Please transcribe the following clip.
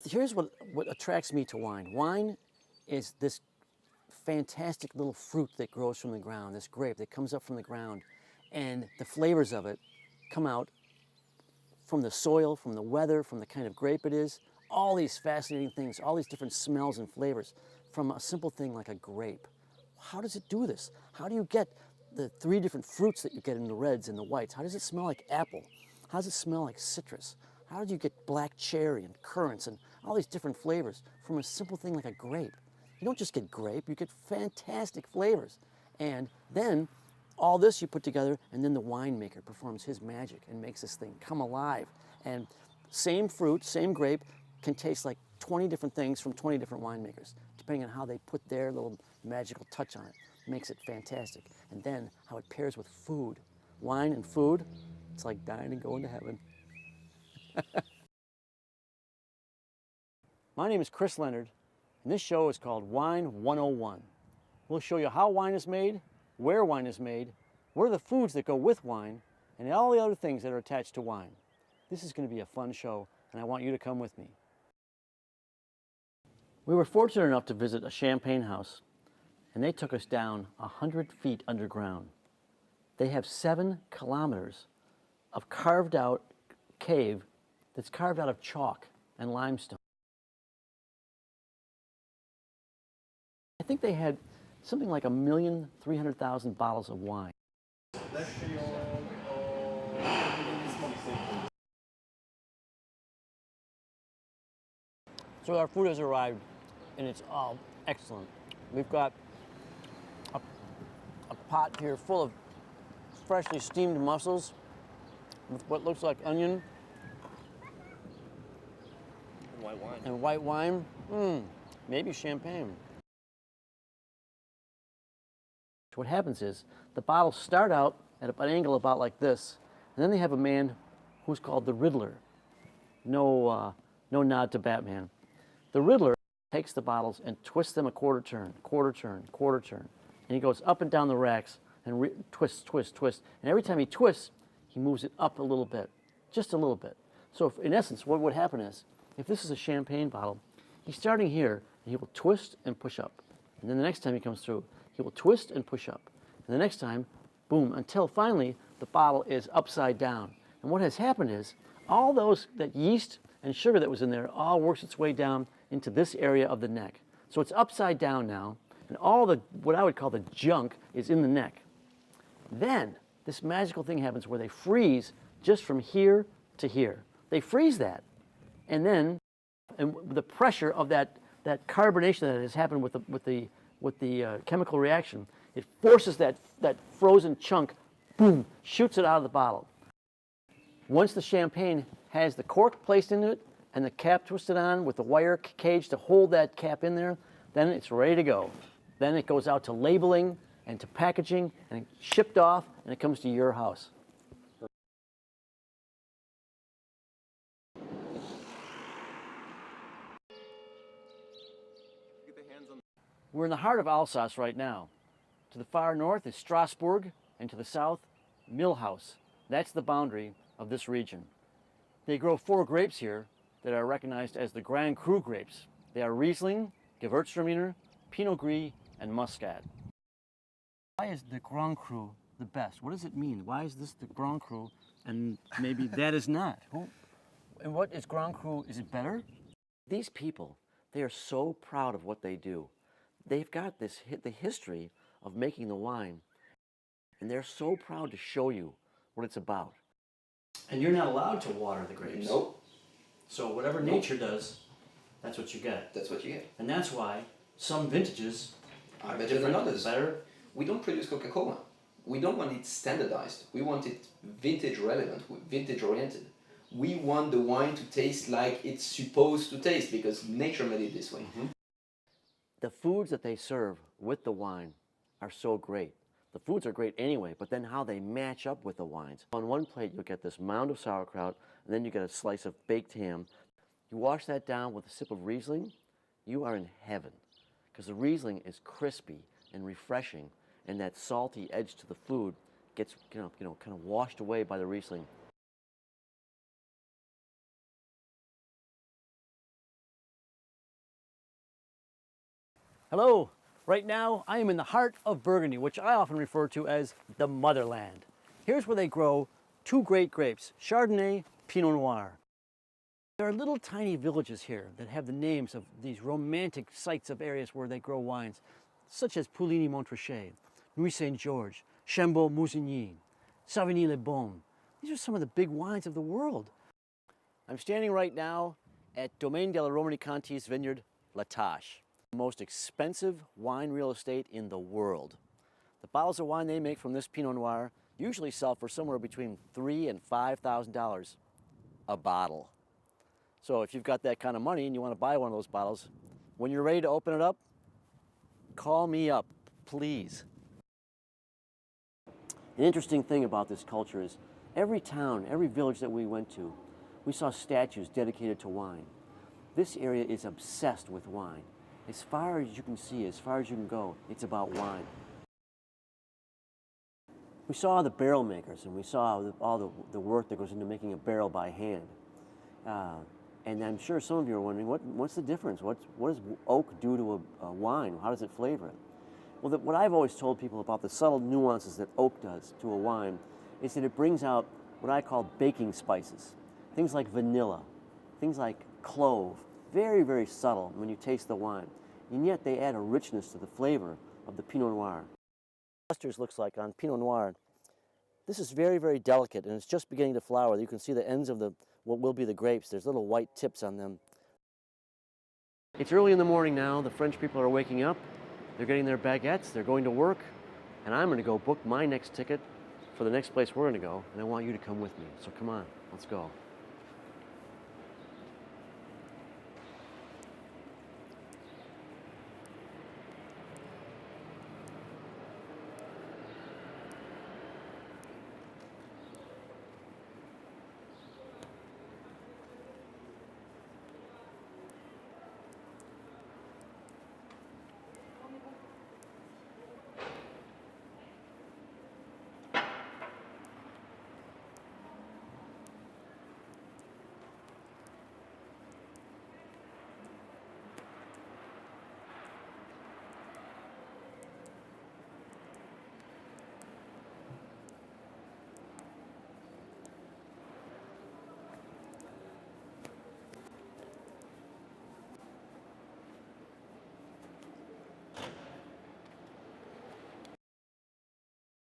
Here's what attracts me to wine. Wine is this fantastic little fruit that grows from the ground, this grape that comes up from the ground, and the flavors of it come out from the soil, from the weather, from the kind of grape it is, all these fascinating things, all these different smells and flavors from a simple thing like a grape. How does it do this? How do you get the three different fruits that you get in the reds and the whites? How does it smell like apple? How does it smell like citrus? How do you get black cherry and currants and all these different flavors from a simple thing like a grape? You don't just get grape, you get fantastic flavors. And then all this you put together, and then the winemaker performs his magic and makes this thing come alive. And same fruit, same grape, can taste like 20 different things from 20 different winemakers, depending on how they put their little magical touch on it. Makes it fantastic. And then how it pairs with food. Wine and food, it's like dying and going to heaven. My name is Chris Leonard, and this show is called Wine 101. We'll show you how wine is made, where wine is made, what are the foods that go with wine, and all the other things that are attached to wine. This is going to be a fun show, and I want you to come with me. We were fortunate enough to visit a champagne house, and they took us down 100 feet underground. They have 7 kilometers of carved out cave that's carved out of chalk and limestone. I think they had something like 1,300,000 bottles of wine. So our food has arrived, and it's all excellent. We've got a pot here full of freshly steamed mussels with what looks like onion And white wine. and white wine. Maybe champagne. What happens is the bottles start out at an angle about like this, and then they have a man who's called the Riddler. No nod to Batman. The Riddler takes the bottles and twists them a quarter turn, quarter turn, quarter turn, and he goes up and down the racks and twists, twists, twists. And every time he twists, he moves it up a little bit, just a little bit. So if, in essence, what would happen is, if this is a champagne bottle, he's starting here, and he will twist and push up. And then the next time he comes through, he will twist and push up. And the next time, boom, until finally the bottle is upside down. And what has happened is, all that yeast and sugar that was in there all works its way down into this area of the neck. So it's upside down now, and all what I would call the junk is in the neck. Then this magical thing happens where they freeze just from here to here. They freeze that, and then the pressure of that carbonation that has happened with the chemical reaction, it forces that frozen chunk, boom, shoots it out of the bottle. Once the champagne has the cork placed into it and the cap twisted on with the wire cage to hold that cap in there, then it's ready to go. Then it goes out to labeling and to packaging and shipped off, and it comes to your house. We're in the heart of Alsace right now. To the far north is Strasbourg, and to the south, Milhouse. That's the boundary of this region. They grow 4 grapes here that are recognized as the Grand Cru grapes. They are Riesling, Gewürztraminer, Pinot Gris, and Muscat. Why is the Grand Cru the best? What does it mean? Why is this the Grand Cru and maybe that is not? And what is Grand Cru? Is it better? These people, they are so proud of what they do. They've got the history of making the wine, and they're so proud to show you what it's about. And you're not allowed to water the grapes. Nope. So whatever nature does, that's what you get. That's what you get. And that's why some vintages are better than others. Better. We don't produce Coca-Cola. We don't want it standardized. We want it vintage relevant, vintage oriented. We want the wine to taste like it's supposed to taste because nature made it this way. The foods that they serve with the wine are so great. The foods are great anyway, but then how they match up with the wines. On one plate, you'll get this mound of sauerkraut, and then you get a slice of baked ham. You wash that down with a sip of Riesling, you are in heaven. Because the Riesling is crispy and refreshing, and that salty edge to the food gets kind of washed away by the Riesling. Hello. Right now, I am in the heart of Burgundy, which I often refer to as the motherland. Here's where they grow two great grapes, Chardonnay, Pinot Noir. There are little tiny villages here that have the names of these romantic sites of areas where they grow wines, such as Pouligny-Montrachet, Nuits Saint-Georges, Chambolle-Musigny, Savigny-les-Beaunes. These are some of the big wines of the world. I'm standing right now at Domaine della Romanée-Conti's vineyard, La Tâche, the most expensive wine real estate in the world. The bottles of wine they make from this Pinot Noir usually sell for somewhere between $3,000 and $5,000 a bottle. So if you've got that kind of money and you want to buy one of those bottles, when you're ready to open it up, call me up, please. An interesting thing about this culture is every town, every village that we went to, we saw statues dedicated to wine. This area is obsessed with wine. As far as you can see, as far as you can go, it's about wine. We saw the barrel makers and we saw all the work that goes into making a barrel by hand. And I'm sure some of you are wondering, what's the difference? What does oak do to a wine? How does it flavor it? Well, what I've always told people about the subtle nuances that oak does to a wine is that it brings out what I call baking spices. Things like vanilla, things like clove, very, very subtle when you taste the wine. And yet they add a richness to the flavor of the Pinot Noir. Clusters looks like on Pinot Noir. This is very, very delicate and it's just beginning to flower. You can see the ends of what will be the grapes. There's little white tips on them. It's early in the morning now. The French people are waking up. They're getting their baguettes. They're going to work. And I'm going to go book my next ticket for the next place we're going to go. And I want you to come with me. So come on, let's go.